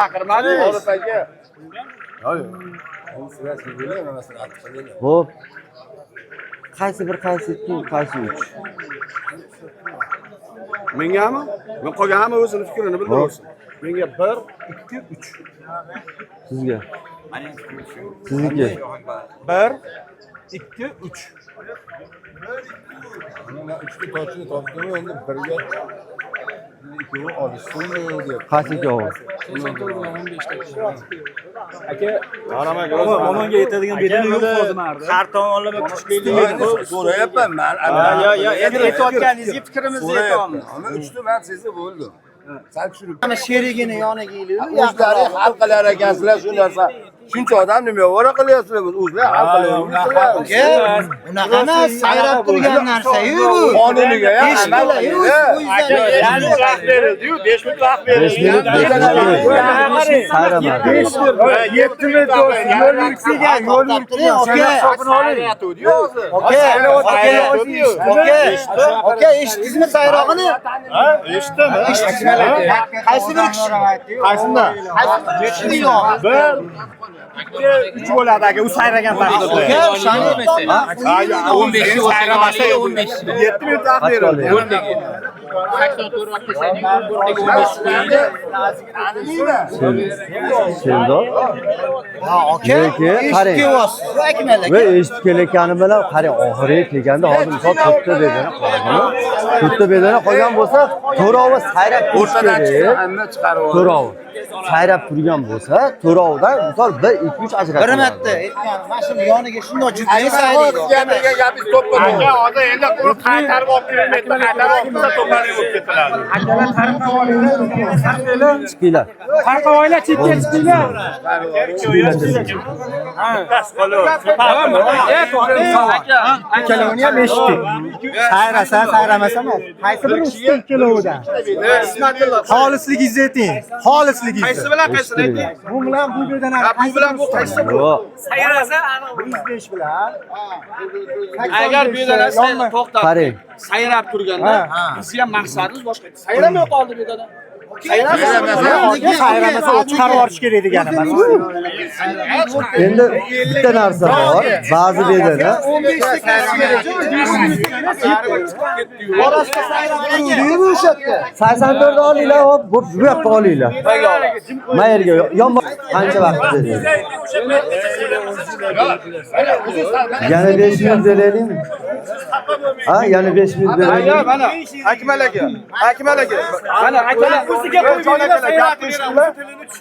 Chaqirmadi. Olib aka. Yo'q. Xo'p. Qaysi bir qaysi 2, qaysi 3? Mengami? Men qolgan hamma o'zini fikrini bildirsin. Menga 1, 2, 3. Sizga. Sizniki. 1, 2, 3. Mana 3 ta tochni topdim endi birga ikkovi olishsinmi deb. Qaysi ikkovi? Aka, Omonga yetadigan bedani yo'q hozir narda. Har tomonlama kuchli. So'rayapman men. Endi aytayotganingizga fikrimizni aytamiz. Mana 3 ta men sezib bo'ldim. Sal tushirib. Mana sherigini yoniga ilib, O'zlari hal qilar ekansizlar shu narsa. Shuncha odam nima vora qilyapsizlar? O'zlar hal qilyapsizlar. Unaqa emas, sayrab turgan narsa-yu bu. Qonuniga ham amal qiling. yani vaqt berildi-yu, 5 minut vaqt berildi. 5 minut sayramadi. 7 minut yo'l yursiga, yo'l Aka, eshitdingizmi sayrog'ini? Eshitdim. Qaysi bir kishi? Qaysida? Qaysi bir yo'q? 3 bo'ladi aka, u sayragan vaqtida. Aka, o'shani 15 yil sayramasa 15. 7 minut vaqt berildi. 84 vaqt desaydik, 15 Serdor. Ha, aka. Eshitib olyapsiz. Akmal aka. Va eshitib kelayotgani bilan qarang, oxiriga kelganda hozir misol to'rtta bedana qolgan. To'rtta bedana qolgan bo'lsa, to'rovi sayrab O'rtadan turishi chiqsa kerak. hamma chiqarib oladi. To'rovi sayrab turgan bo'lsa, to'rovidan misol 1, 2, 3 ajratadi. Bir marta aytgan, mana shuni yoniga shundoq juda sayraydi. Gapiga gapingiz to'ppa. Aka, hozir endi uni qaytarib olib kelmaydi, qaytarib olib kelsa to'planib olib ketiladi. Chiqinglar. Qarqavoylar chetga chiqinglar. Ikkalovini ham eshitdik. Sayrasa, sayramasa emas. Qaysi biri ustun ikkovidan? Xolisligingizni ayting. Xolisligingizni. Qaysi bilan qaysini ayting? Bu bilan bu bedana. Bu bilan bu qaysi? Yo'q. Sayrasa, 105 bilan. agar bedanasi to'xtab Qarang. sayrab turganda, bizga ham maqsadimiz boshqa. Sayramay qoldi bedana. Sayramasa chiqarib yuborish kerak deganim emas. Endi bitta narsa bor. Ba'zi bedana 15 ta kasish kerak. Orasida sayrab o'sha yerda. 84 ni olinglar, hop, bu yoqqa olinglar. Mayerga yonma qancha vaqt dedi. Yana 5 minut beraylikmi? Ha, yana 5 minut beraylik. Mana Akmal aka. Akmal aka. Mana akalar o'ziga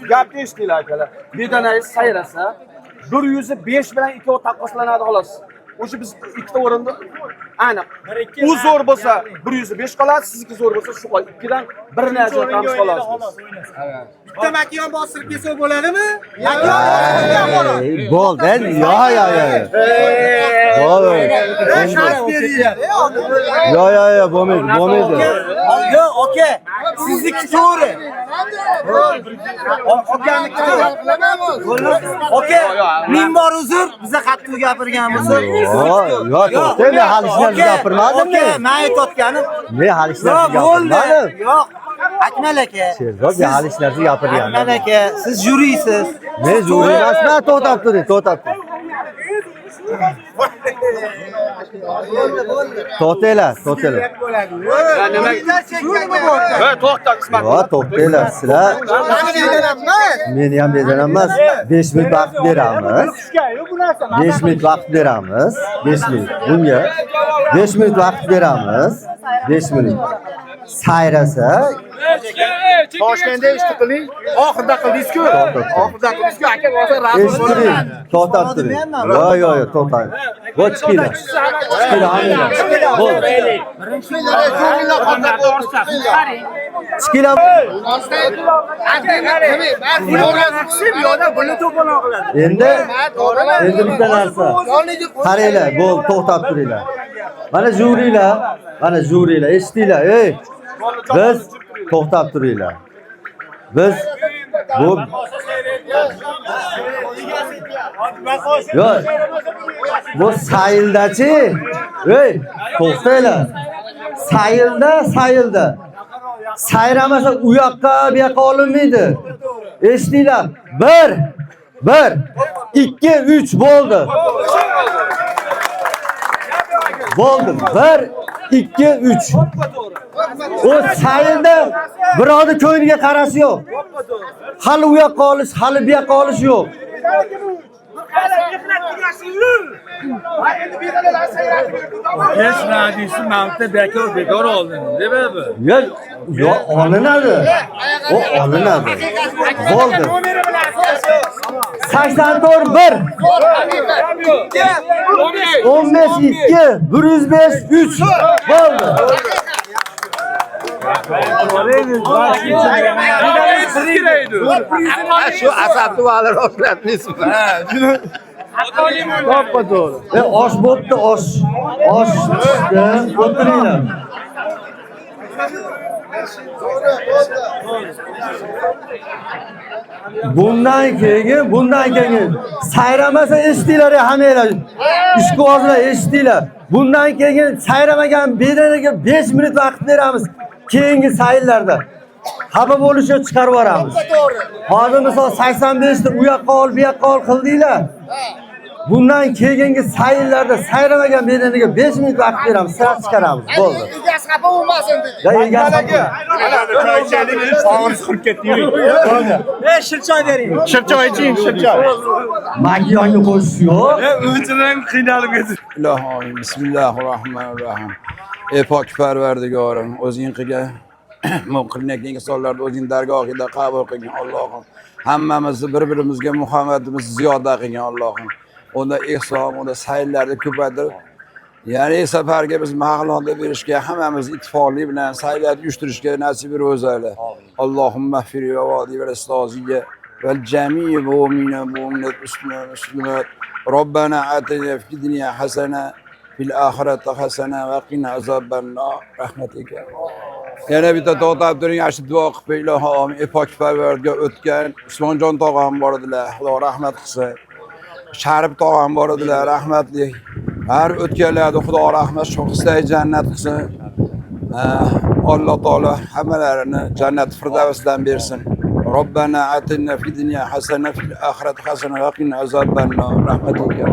gapni eshtinglar akalar. Bedanangiz sayrasa 105 bilan 2 taqqoslanadi xolos. O'sha biz ikkita o'rinda aniq. U zo'r bo'lsa 105 qoladi, sizniki zo'r bo'lsa shu qol. Ikkidan birini ajratamiz xolos. Bitta makiyon bostirib kelsa bo'ladimi? Bo'ldi. Yo. Bo'ldi. Yo, bo'lmaydi. Yo'q, aka. Sizniki to'g'ri. Okaniki to'g'ri. Aka, ming bor uzr, biza qattiq gapirgan bo'lsa. Yo'q. Men hali ishlarni gapirmadim. Aka, men aytayotganim. Men hali ishlarni gapirmadim. Yo'q. Akmal aka. Serdor, men hali ishlarni gapirganim. Akmal aka, siz juriysiz. Men juri emasman, to'xtab turing. To'xtanglar. Nima? Ha, to'xta qismat. To'xtanglar, sizlar. Meni ham bedanam emas. 5 minut vaqt beramiz. 5 minut vaqt beramiz. 5 minut. Bunga 5 minut vaqt beramiz. 5 minut. Sayrasa Toshkentda ishni qiling. Oxirida qildingiz-ku. Aka bo'lsa eshitiring. To'xtab turing. Yo'q, to'xtang. Bo'l chiqinglar. Bo'l. Chiqinglar. Endi bitta narsa. Qaranglar, bo'l, to'xtab turinglar. Mana juriylar, eshitinglar, ey. Biz to'xtab turinglar. Biz bu sayildachi. Ey, to'xtanglar. Sayilda. Sayramasa u yoqqa, bu yoqqa olinmaydi. Eshitinglar. 1 2 3 bo'ldi. Bo'ldi. 1 2 3. O sayilda birovni ko'ngliga qarash yo'q. Hali u yoqqa olish, hali bu yoqqa olish yo'q. Geç radyosu mantı bekar oldun değil mi bu? Yo, olinadi. O olinadi. Bo'ldi. 84 1 15 2 105 3 bo'ldi. Şu asabni vali rostlatmaysiz. Osh bo'pti, osh. Osh chiqdi. O'tiringlar. Bundan keyin sayramasa eshitdinglar hammanglar. Ishqibozlar eshitdinglar. Bundan keyin sayramagan bedanaga 5 minut vaqt beramiz. Keyingi sayillarda xafa bo'lishni chiqarib yuboramiz. Hozir misol 85 ta u yoqqa ol, bu yoqqa ol qildinglar. Bundan keyingi sayillarda sayramagan bedanaga 5 minut vaqt beramiz, sira chiqaramiz. Bo'ldi. Egasi xafa bo'lmasin dedi. Ya egasi. Sağınız 47 yürüyün. Shirchoy bering. Şırçay için şırçay. Makiyonga qo'shish yo'q. Önceden qiynalib ketdi. İlohim, bismillahirrahmanirrahim. Ey pok parvardigorim, o'zing qilgan muqillik insonlarni o'zing dargohida qabul qilgin Allohim. Hammamizni bir-birimizga muhammadimizni ziyoda qilgin Allohim. Unda ihson, unda sayillarni ko'paytirib, ya'ni safarga biz mag'lubiyat berishga, hammamiz ittifoqlik bilan sayillarni uyushtirishga nasib et o'zinglar. Allohumma firi va vali va istoziga vel jami' mu'mina mu'minat muslimat. Robbana atina fid dunya hasana fil ahirati hasana va qina azobannar rahmatika. Yana bitta to'xtab turing, yaxshi duo qilib ilohim, epok parvarga o'tgan Usmonjon tog'am bor edilar, Xudo rahmat qilsin. Sharif tog'am bor edilar, rahmatli. Har o'tganlarga Xudo rahmat sho'xsay jannat qilsin. Alloh taolo hammalarini jannat firdavsdan bersin. Robbana atina fid dunya hasana fil ahirati hasana va qina azobannar rahmatika.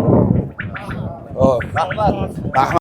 Rahmat.